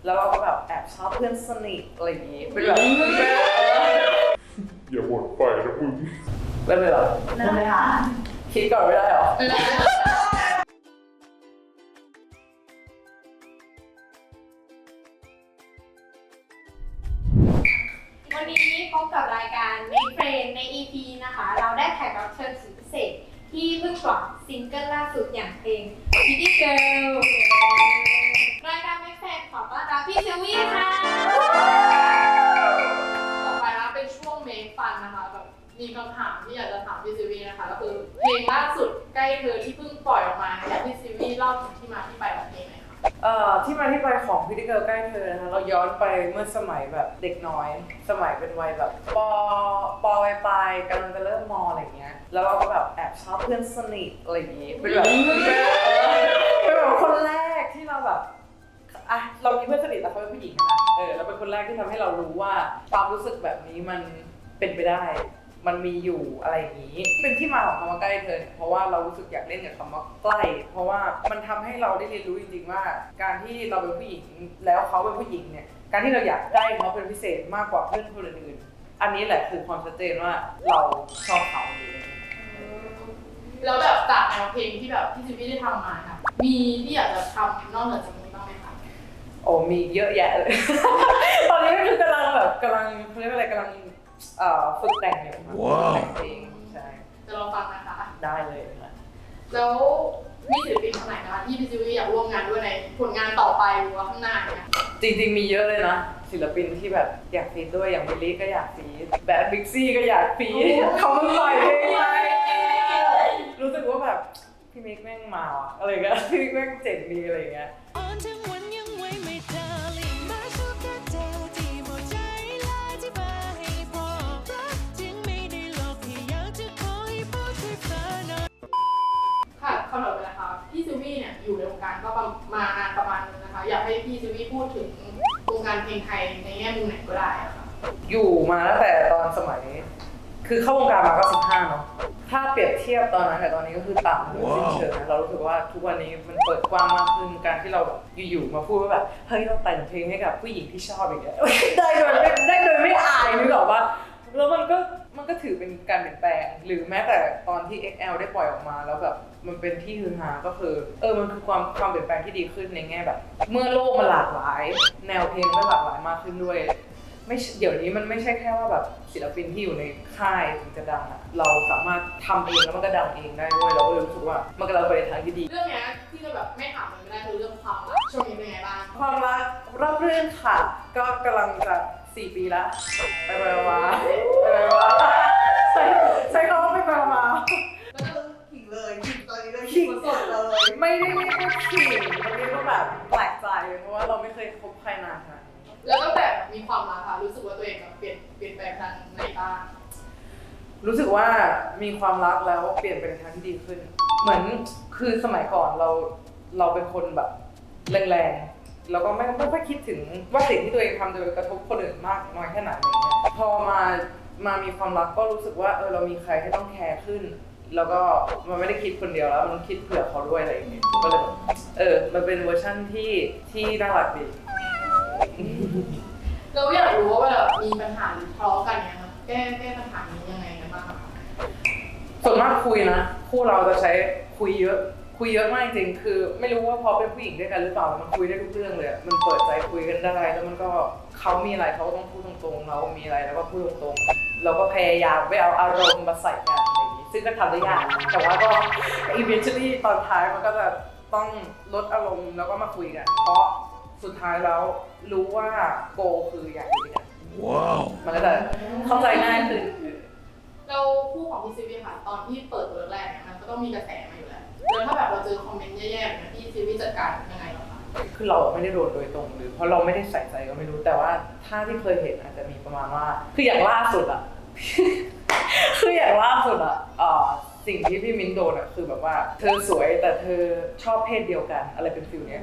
แล้วเราก็แบบแอบชอบเพื่อนสนิทอะไรอย่างงี้เป็นแบบอย่าหมดไปนะมึง เริ่มเลยเหรอ เริ่มเลยค่ะ คิดก่อนไม่ได้เหรอ วันนี้พบกับรายการ Make Friend ใน EP นะคะ เราได้แขกรับเชิญสุดพิเศษที่เพิ่งปล่อยซิงเกิลล่าสุดอย่างเพลง Pretty Girl รายการ Make Friend ขอต้อนรับพี่ซิลวี่ค่ะ ต่อไปนะเป็นช่วงเมคฟันนะคะแบบมีคำถามที่อยากจะถามพี่ซิวีนะคะก็คือเพลงล่าสุดใกล้เธอที่เพิ่งปล่อยออกมาอยากให้พี่ซิวีเล่าถึงที่มาที่ไปของเพลงหน่อยค่ะ ที่มาที่ไปของพิธีเกิร์ลใกล้เธอนะคะเราย้อนไปเมื่อสมัยแบบเด็กน้อย สมัยเป็นวัยแบบปลายกำลังจะเริ่มมอะไรอย่างเงี้ยแล้วเราก็แบบแอบชอบเพื่อนสนิทอะไรอย่างงี้เป็นแบบคนแรกที่เราแบบเรามีเพื่อนสนิทแต่เขาเป็นผู้หญิงนะเราเป็นคนแรกที่ทำให้เรารู้ว่าความรู้สึกแบบนี้มันเป็นไปได้มันมีอยู่อะไรอย่างนี้เป็นที่มาของคำว่าใกล้เธอเนี่ยเพราะว่าเรารู้สึกอยากเล่นกับคำว่าใกล้เพราะว่ามันทำให้เราได้เรียนรู้จริงๆว่าการที่เราเป็นผู้หญิงแล้วเขาเป็นผู้หญิงเนี่ยการที่เราอยากใกล้เขาเป็นพิเศษมากกว่าเพื่อนคนอื่นๆอันนี้แหละคือความชัดเจนว่าเราชอบเขาหรืออะไร แล้วแบบจากแนวเพลงที่แบบพี่ซิวีได้ทำมาค่ะมีที่อยากจะทำนอกเหนือจากนี้บ้างไหมคะ โอ้มีเยอะแยะเลย ตอนนี้ก็คือกำลังเขาเรียกว่าอะไรกำลังฝึกแต่งอยู่ครับแต่งเพลงใช่ จะลองฟังนะคะ ได้เลยนะ แล้วมีศิลปินคนไหนนะคะที่พี่ซิวีอยากร่วมงานด้วยในผลงานต่อไปหรือว่าข้างหน้าเนี่ย จริงๆมีเยอะเลยนะศิลปินที่แบบอยากฟีดด้วยอย่างบิลลี่ก็อยากฟีดแบบบิ๊กซี่ก็อยากฟีดเขาเพิ่งปล่อยเพลงไปรู้สึกว่าแบบพี่มิกแม่งมาว่ะอะไรเงี้ยพี่มิกแม่งเจ๋งดีอะไรเงี้ยค่ะคำตอบไปแล้วค่ะพี่ซิวีเนี่ยอยู่ในวงการก็มานานประมาณนึงนะคะอยากให้พี่ซิวีพูดถึงวงการเพลงไทยในแง่มุมไหนก็ได้อะค่ะ อยู่มาตั้งแต่ตอนสมัยคือเข้าวงการมาก็15เนาะถ้าเปรียบเทียบตอนนั้นกับตอนนี้ก็คือต่างกันสิ้นเชิงนะเรารู้สึกว่าทุกวันนี้มันเปิดกว้างมากขึ้นการที่เราแบบอยู่ๆมาพูดว่าแบบเฮ้ยเราแต่งเพลงให้กับผู้หญิงที่ชอบอย่างเงี้ย ได้โดยไม่อายนึกออกว่าแล้วมันก็ถือเป็นการเปลี่ยนแปลงหรือแม้แต่ตอนที่ XL ได้ปล่อยออกมาแล้วแบบมันเป็นที่ฮือฮาก็คือมันคือความเปลี่ยนแปลงที่ดีขึ้นในแง่แบบ เมื่อโลกมันหลากหลาย แนวเพลงก็หลากหลายมากขึ้นด้วยไม่เดี๋ยวนี้มันไม่ใช่แค่ว่าแบบศิลปินที่อยู่ในค่ายถึงจะดังอะเราสามารถทำเองแล้วมันก็ดังเองได้ด้วยเราก็เลยรู้สึกว่ามันกำลังไปในทางที่ดี เรื่องเนี้ยที่จะแบบไม่ถามมันไม่ได้คือเรื่องความรักช่วงนี้เป็นไงบ้าง ความรักราบรื่นค่ะก็กำลังจะ4 ปีแล้วไปมาใช้คำว่าไปมา แล้วก็ ขิงเลยขิงตอนนี้เลยขิงสดเลย ไม่ได้เรียกว่าขิงมันเรียกว่าแบบแปลกใจเพราะว่าเราไม่เคยคบใครนานขนาดนี้ แล้วตั้งแต่มีความรักค่ะรู้สึกว่าตัวเองแบบเปลี่ยนแปลงทางไหนบ้าง รู้สึกว่ามีความรักแล้วเปลี่ยนไปในทางที่ดีขึ้นเหมือนคือสมัยก่อนเราเป็นคนแบบแรงๆแล้วก็ไม่ค่อยคิดถึงว่าสิ่งที่ตัวเองทำจะไปกระทบคนอื่นมากน้อยแค่ไหนอะไรเงี้ยพอมามีความรักก็รู้สึกว่าเรามีใครที่ต้องแคร์ขึ้น แล้วก็มันไม่ได้คิดคนเดียวแล้วมันคิดเผื่อเขาด้วยอะไรอย่างเงี้ยก็เลยแบบมันเป็นเวอร์ชั่นที่น่ารักดี เราอยากรู้ว่าเวลามีปัญหาหรือทะเลาะกันเนี่ยค่ะแก้ปัญหานี้ยังไงกันบ้างคะ ส่วนมากคุยนะคู่เราจะใช้คุยเยอะมากจริงคือไม่รู้ว่าพอเป็นผู้หญิงด้วยกันหรือเปล่ามันคุยได้ทุกเรื่องเลยมันเปิดใจคุยกันได้แล้วมันก็เขามีอะไรเขาก็ต้องพูดตรงๆเรามีอะไรแล้วก็พูดตรงๆเราก็พยายามไม่เอาอารมณ์มาใส่กันอะไรอย่างนี้ซึ่งก็ทำได้ยากแต่ว่าก็ eventually ตอนท้ายมันก็จะต้องลดอารมณ์แล้วก็มาคุยกันเพราะสุดท้ายแล้วรู้ว่าโกคืออยากอยู่ด้วยกันว้าวมันก็จะเข้าใจง่ายขึ้น เราคู่ของพี่ซิวีค่ะตอนที่เปิดตัวแรกเนี่ยมันก็ต้องมีกระแสมาอยู่แล้วแล้วถ้าแบบเราเจอคอมเมนต์แย่ๆแบบนี้พี่ซิวีจัดการยังไงหรอคะ คือเราไม่ได้โดนโดยตรงหรือเพราะเราไม่ได้ใส่ใจก็ไม่รู้แต่ว่าถ้าที่เคยเห็นอาจจะมีประมาณว่าคืออย่างล่าสุดอะ คืออย่างล่าสุดอะสิ่งที่พี่มิ้นโดนอะคือแบบว่าเธอสวยแต่เธอชอบเพศเดียวกันอะไรเป็นฟิลเนี้ย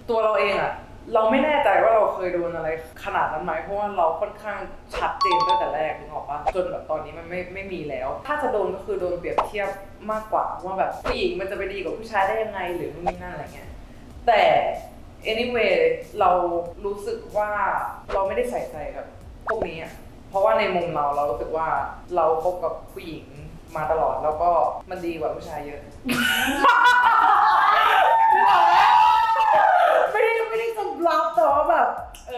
ตัวเราเองอะเราไม่แน่ใจว่าเราเคยโดนอะไรขนาดนั้นไหมเพราะว่าเราค่อนข้างชัดเจนตั้งแต่แรกนึกออกปะจนแบบตอนนี้มันไม่มีแล้ว ถ้าจะโดนก็คือโดนเปรียบเทียบมากกว่าว่าแบบผู้หญิงมันจะไปดีกว่าผู้ชายได้ยังไงหรือนู่นนี่นั่นอะไรเงี้ยแต่ anyway เรารู้สึกว่าเราไม่ได้ใส่ใจกับพวกนี้อ่ะเพราะว่าในมุมเรารู้สึกว่าเราคบกับผู้หญิงมาตลอดแล้วก็มันดีกว่าผู้ชายเยอะ ไม่ได้จะรับแต่ว่าแบบ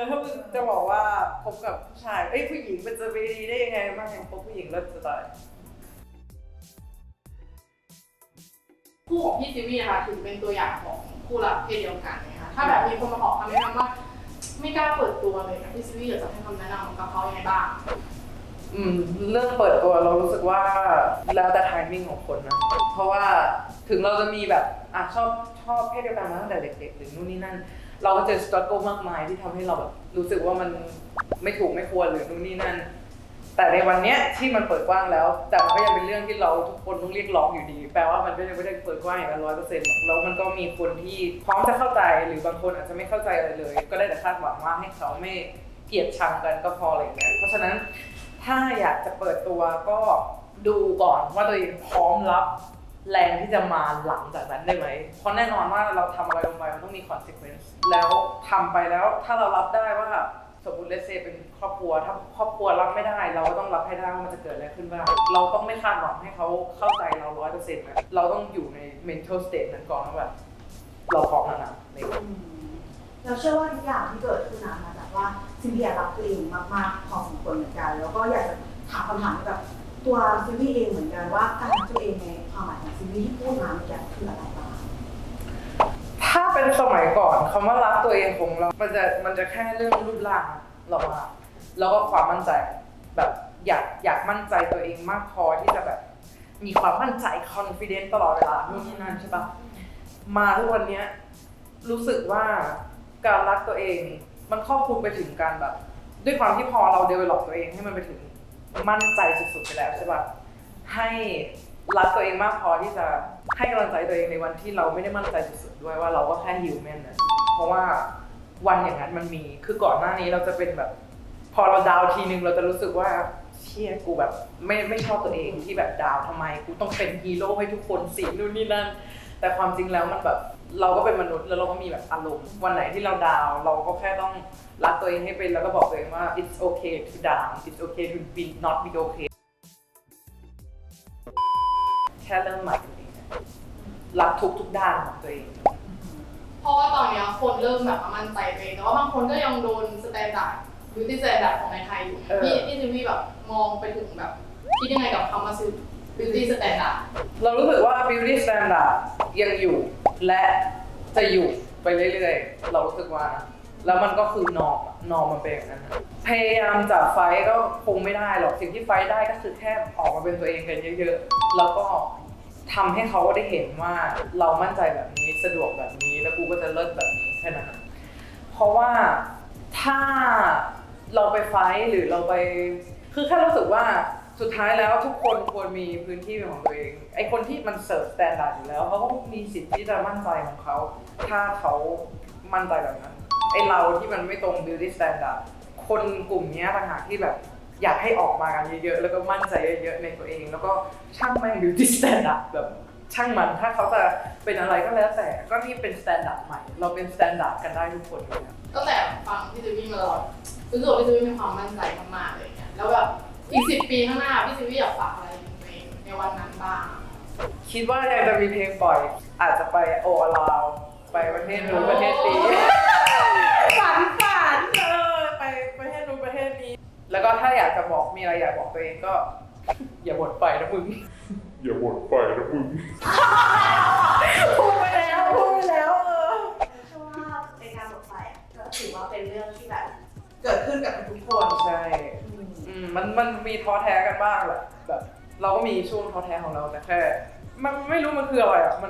ถ้ามึงจะบอกว่าคบกับผู้ชายผู้หญิงมันจะไปดีได้ยังไงมากอย่างคบผู้หญิงเลิศจะตาย คู่ของพี่ซิวี่นะคะถือเป็นตัวอย่างของคู่รักเพศเดียวกันนะคะถ้าแบบมีคนมาขอคำแนะนำว่าไม่กล้าเปิดตัวเลยนะพี่ซิวี่อยากจะให้คำแนะนำกับเขายังไงบ้าง เรื่องเปิดตัวเรารู้สึกว่าแล้วแต่ไทมิ่งของคนนะเพราะว่าถึงเราจะมีแบบชอบเพศเดียวกันมาตั้งแต่เด็กๆหรือนู่นนี่นั่นเราก็เจอสตรัคเกิลมากมายที่ทำให้เราแบบรู้สึกว่ามันไม่ถูกไม่ควรหรือนู่นนี่นั่นแต่ในวันเนี้ยที่มันเปิดกว้างแล้วแต่มันก็ยังเป็นเรื่องที่เราทุกคนต้องเรียกร้องอยู่ดีแปลว่ามันก็ยังไม่ได้เปิดกว้างอย่าง100%หรอกแล้วมันก็มีคนที่พร้อมจะเข้าใจหรือบางคนอาจจะไม่เข้าใจอะไรเลยก็ได้แต่คาดหวังว่าให้เขาไม่เกลียดชังกันก็พออะไรอย่างเงี้ยเพราะฉะนั้นถ้าอยากจะเปิดตัวก็ดูก่อนว่าตัวเองพร้อมรับแรงที่จะมาหลังจากนั้นได้ไหมเพราะแน่นอนว่าเราทำอะไรลงไปมันต้องมี consequence แล้วทำไปแล้วถ้าเรารับได้ว่าสมมติเลสเซเป็นครอบครัวถ้าครอบครัวรับไม่ได้เราก็ต้องรับให้ได้ว่ามันจะเกิดอะไรขึ้นบ้างเราต้องไม่คาดหวังให้เขาเข้าใจเรา 100% นะเราต้องอยู่ใน mental state นั้นก่อนว่าแบบเราพร้อมแล้วนะเราเชื่อว่าทุกอย่างที่เกิดขึ้นมาจากว่าซิมเบียรักตัวเองมากๆพอสมควรเหมือนกันแล้วก็อยากจะถามคำถามแบบตัวซิมบี้เองเหมือนกันว่าการรักตัวเองในความหมายของซิมบี้ที่พูดมาเมื่อกี้คืออะไรบ้างถ้าเป็นสมัยก่อนคำว่ารักตัวเองของเรามันจะแค่เรื่องรูปร่างเรามาแล้วก็ความมั่นใจแบบอยากมั่นใจตัวเองมากพอที่จะแบบมีความมั่นใจ confident ตลอดเวลานู่นนี่นั่นใช่ปะมาทุกวันนี้รู้สึกว่าการรักตัวเองมันครอบคลุมไปถึงการแบบด้วยความที่พอเรา develop ตัวเองให้มันไปถึงมั่นใจสุดๆไปแล้วใช่ปะให้รักตัวเองมากพอที่จะให้กำลังใจตัวเองในวันที่เราไม่ได้มั่นใจสุดๆด้วยว่าเราก็แค่ฮิวแมนนะเพราะว่าวันอย่างนั้นมันมีคือก่อนหน้านี้เราจะเป็นแบบพอเราดาวทีนึงเราจะรู้สึกว่าเชี่ยกูแบบไม่ชอบตัวเองที่แบบดาวทำไมกูต้องเป็นฮีโร่ให้ทุกคนสินู่นนี่นั่นแต่ความจริงแล้วมันแบบเราก็เป็นมนุษย์แล้วเราก็มีแบบอารมณ์วันไหนที่เราดาวเราก็แค่ต้องรักตัวเองให้เป็นแล้วก็บอกตัวเองว่า it's okay to down it's okay to be not be okay แค่เริ่มใหม่เองรักทุกด้านของตัวเองเพราะว่าตอนนี้คนเริ่มแบบมั่นใจตัวเองแต่ว่าบางคนก็ยังโดนสแตนดาร์ดบิวตี้สแตนดาร์ดของในไทยอยู่พี่ซิวี่แบบมองไปถึงแบบคิดยังไงกับคำว่าบิวตี้สแตนดาร์ดเรารู้สึกว่า beauty standard ยังอยู่และจะอยู่ไปเรื่อยๆเรารู้สึกว่าแล้วมันก็คือนอมมันเป็นอย่างนั้นพยายามจะไฟก็คงไม่ได้หรอกสิ่งที่ไฟได้ก็คือแค่ออกมาเป็นตัวเองกันเยอะๆแล้วก็ทำให้เขาได้เห็นว่าเรามั่นใจแบบนี้สะดวกแบบนี้แล้วกูก็จะเลิศแบบนี้แค่นั้นเพราะว่าถ้าเราไปไฟหรือเราไปคือแค่รู้สึกว่าสุดท้ายแล้วทุกคนควรมีพื้นที่เป็นของตัวเองไอคนที่มันเสิร์ฟสแตนดาร์ดอยู่แล้วเขาก็มีสิทธิ์ที่จะมั่นใจของเขาถ้าเขามั่นใจแบบนั้นไอเราที่มันไม่ตรง beauty standard คนกลุ่มนี้ต่างหากที่แบบอยากให้ออกมากันเยอะๆแล้วก็มั่นใจเยอะๆในตัวเองแล้วก็ช่างแม่ง beauty standard แบบช่างมันถ้าเขาจะเป็นอะไรก็แล้วแต่ก็นี่เป็น standard ใหม่เราเป็น standard กันได้ทุกคนเลยตั้งแต่ฟังพี่ซิวี่มาตลอดรู้สึกว่าพี่ซิวี่มีความมั่นใจมากๆเลยเนี่ยแล้วแบบอีก10 ปีข้างหน้าพี่ซิวี่อยากฝากอะไรในวันนั้นบ้างคิดว่าอยากจะมีเพลงปล่อยอาจจะไปโออลาวไปประเทศนู้นประเทศนี้ฝันไปประเทศนู้นประเทศนี้แล้วก็ถ้าอยากจะบอกมีอะไรอยากบอกตัวเองก็อย่าบ่นไปนะมึงอย่าบ่นไปนะมึงพูดไปแล้วเชื่อว่าในการบทไปก็ถือว่าเป็นเรื่องที่แบบเกิดขึ้นกับทุกคนใช่มันมีท้อแท้กันบ้างแหละแบบเราก็มีช่วงท้อแท้ของเราแต่แค่มันไม่รู้มันคืออะไรอ่ะมั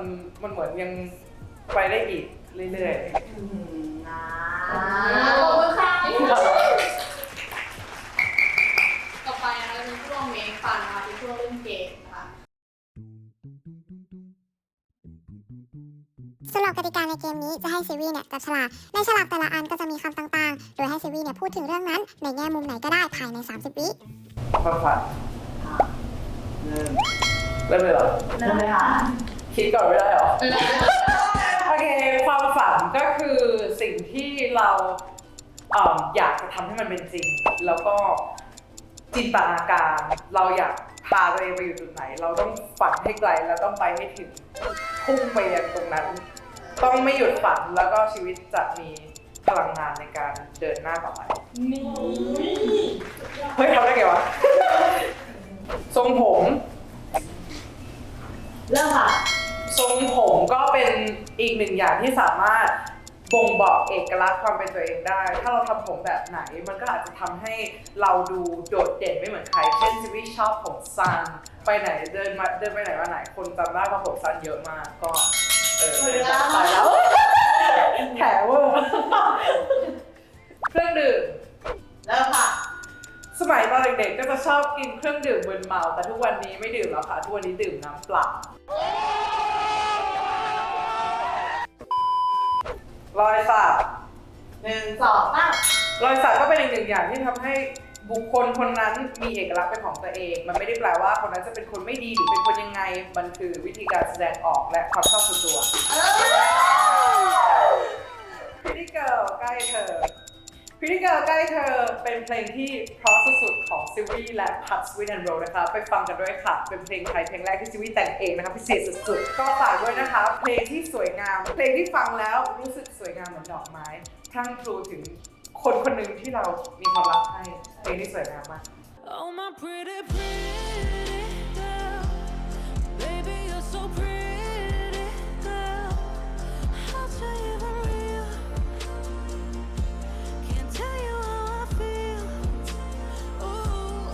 นเหมือนยังไปได้อีกเรื่อยๆขอบคุณค่ะต่อไปนะคะเป็นช่วงเมคฟันนะคะเป็นช่วงเล่นเกมนะคะสำหรับกติกาในเกมนี้จะให้ซีวีเนี่ยจับฉลากในฉลากแต่ละอันก็จะมีคำต่างๆโดยให้ซีวีเนี่ยพูดถึงเรื่องนั้นในแง่มุมไหนก็ได้ภายใน30 วิความฝันเริ่มเลยเหรอเริ่มเลยค่ะคิดก่อนไม่ได้หรอ เค ความฝันก็คือสิ่งที่เราอยากจะทำให้มันเป็นจริง แล้วก็จินตนาการเราอยากพาตัวเองไปอยู่จุดไหน เราต้องฝันให้ไกลแล้วต้องไปให้ถึงพุ่งไปยังตรงนั้น ต้องไม่หยุดฝันแล้วก็ชีวิตจะมีพลังงานในการเดินหน้าต่อไปนี่เฮ้ยทำได้ไงวะ ทรงผม เริ่มค่ะ ทรงผมก็เป็นอีกหนึ่งอย่างที่สามารถบ่งบอกเอกลักษณ์ความเป็นตัวเองได้ ถ้าเราทำผมแบบไหนมันก็อาจจะทำให้เราดูโดดเด่นไม่เหมือนใคร เช่นซีรีส์ชอบผมสั้นไปไหนเดินไปไหนมาไหนคนจำได้ว่าผมสั้นเยอะมากก็ไปแล้วแถวเวอร์เครื่องดื่ม เริ่มค่ะ สมัยตอนเด็กๆก็จะชอบกินเครื่องดื่มมึนเมาแต่ทุกวันนี้ไม่ดื่มแล้วค่ะทุกวันนี้ดื่มน้ำเปล่ารอยสัก 1 2 3 รอยสักก็เป็นอีกหนึ่งอย่างที่ทำให้บุคคลคนนั้นมีเอกลักษณ์เป็นของตัวเอง มันไม่ได้แปลว่าคนนั้นจะเป็นคนไม่ดีหรือเป็นคนยังไง มันคือวิธีการแสดงออกและความชอบส่วนตัว Pretty Girl ใกล้เธอ Pretty Girl ใกล้เธอเป็นเพลงที่เพราะสุดๆของซิลวี่และพัทสวินแอนด์โรนะคะไปฟังกันด้วยค่ะเป็นเพลงไทยเพลงแรกที่ซิลวี่แต่งเองนะคะพิเศษสุดๆก็ฝากด้วยนะคะเพลงที่สวยงามเพลงที่ฟังแล้วรู้สึกสวยงามเหมือนดอกไม้พรั่งพรูถึงคนคนหนึ่งที่เรามีความรักให้เพลงที่สวยงามมาก Oh my pretty pretty girl, baby you're so pretty girl. How'd you even real? Can't tell you how I feel. Ooh.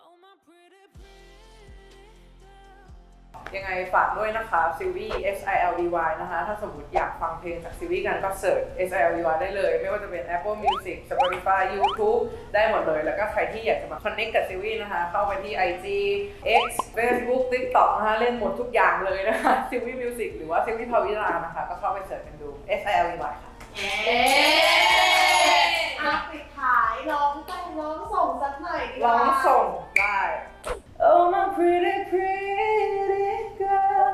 Oh my pretty pretty girl. ยังไงฝากด้วยนะคะซิลวี่ SILVY นะคะถ้าสมมติอยากฟังเพลงจากซิลวี่กันก็เสิร์ช SILVY ได้เลยไม่ว่าจะเป็น Apple Music Spotify YouTube ได้หมดเลยแล้วก็ใครที่อยากจะมา connect กับซิลวี่นะคะเข้าไปที่ IG X Facebook TikTok นะคะเล่นหมดทุกอย่างเลยนะคะซิลวี่ Music หรือว่าซิลวี่ภาวิลานะคะก็เข้าไปเสิร์ชกันดู SILVY ค่ะ ปิดท้ายร้องส่งสักหน่อยดีก ร้ ว่า องส่งได้ Oh my pretty pretty girl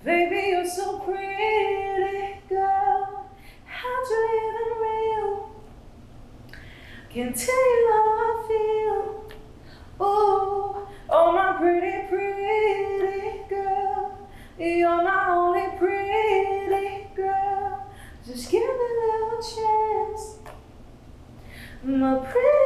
baby you're so pretty girl how'd you even real can't tell you how I feel ooh oh my pretty pretty girl you're my only pretty girl just give me a little chance my pretty